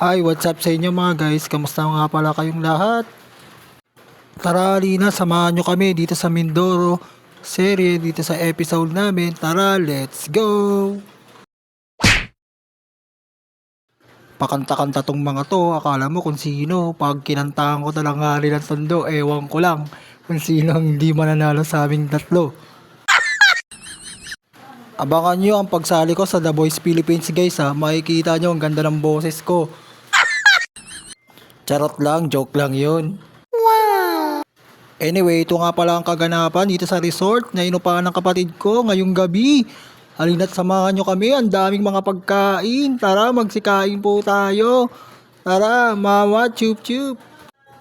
Hi, what's up sa inyo mga guys? Kamusta nga pala kayong lahat? Tara, halina, samahan nyo kami dito sa Mindoro serye dito sa episode namin. Tara, let's go! Pakanta-kanta tong mga to, akala mo kung sino. Pag kinantahan ko talang hari ng tondo, ewan ko lang kung sino ang hindi mananalo sa aming tatlo. Abangan nyo ang pagsali ko sa The Voice Philippines guys ha. Makikita nyo ang ganda ng boses ko. Charot lang, joke lang yun. Anyway, ito nga pala ang kaganapan dito sa resort na inupahan ng kapatid ko ngayong gabi. Halina't samahan nyo kami, ang daming mga pagkain. Tara, magsikain po tayo. Tara, mama, chup chup.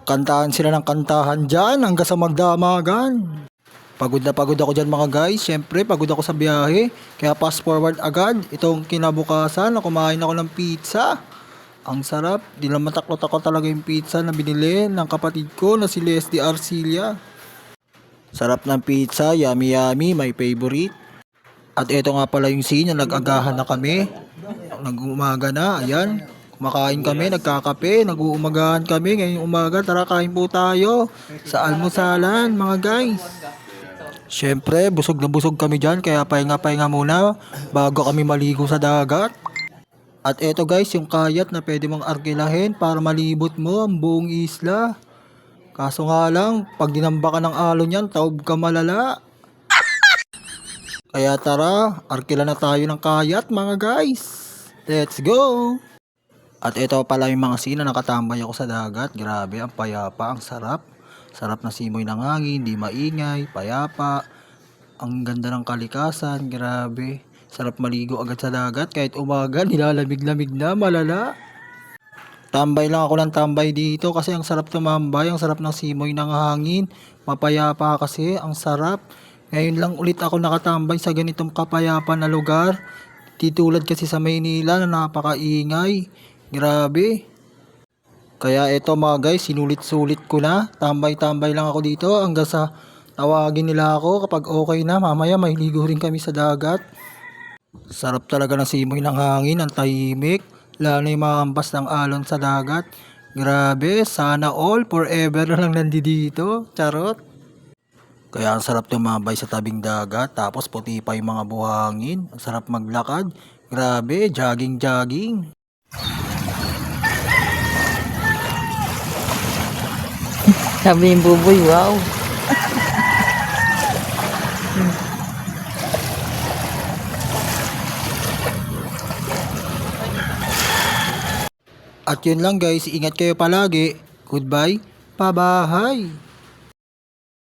Kantahan sila ng kantahan dyan hanggang sa magdamagan. Pagod na pagod ako dyan mga guys. Siyempre, pagod ako sa biyahe. Kaya fast forward agad. Itong kinabukasan na kumain ako ng pizza. Ang sarap. Di naman takot-takot talaga yung pizza na binili ng kapatid ko na si Leslie Arcilia. Sarap ng pizza. Yummy yummy. My favorite. At ito nga pala yung scene na nag-agahan na kami. Nag-umaga na. Ayan. Kumakain kami. Nagkakape. Nag-uumagahan kami. Ngayong umaga. Tara, kain po tayo. Sa almusalan mga guys. Siyempre, busog na busog kami dyan. Kaya pahinga-pahinga muna bago kami maligo sa dagat. At eto guys, yung kayat na pwede mong arkilahin para malibot mo ang buong isla. Kaso nga lang, pag dinamba ka ng alon yan, taob ka malala. Kaya tara, arkila na tayo ng kayat mga guys. Let's go! At eto pala yung mga scene na nakatambay ako sa dagat. Grabe, ang payapa, ang sarap. Sarap na simoy ng hangin, di maingay, payapa. Ang ganda ng kalikasan, grabe. Sarap maligo agad sa dagat kahit umaga, nilalamig-lamig na, malala. Tambay lang ako ng tambay dito kasi ang sarap tumambay, ang sarap ng simoy ng hangin. Mapayapa kasi, ang sarap. Ngayon lang ulit ako nakatambay sa ganitong kapayapa na lugar. Titulad kasi sa Maynila na napakaingay. Grabe. Kaya eto mga guys, sinulit-sulit ko na. Tambay-tambay lang ako dito hanggang sa tawagin nila ako kapag okay na. Mamaya may ligo rin kami sa dagat. Sarap talaga ng simoy ng hangin, ang tahimik. Lalo na yung mga hampas ng alon sa dagat. Grabe, sana all forever na lang nandito. Charot. Kaya ang sarap tumambay sa tabing dagat. Tapos puti pa yung mga buhangin. Ang sarap maglakad. Grabe, jogging-jogging. Sabi yung buboy, wow. At yun lang guys, ingat kayo palagi. Goodbye, pabahay.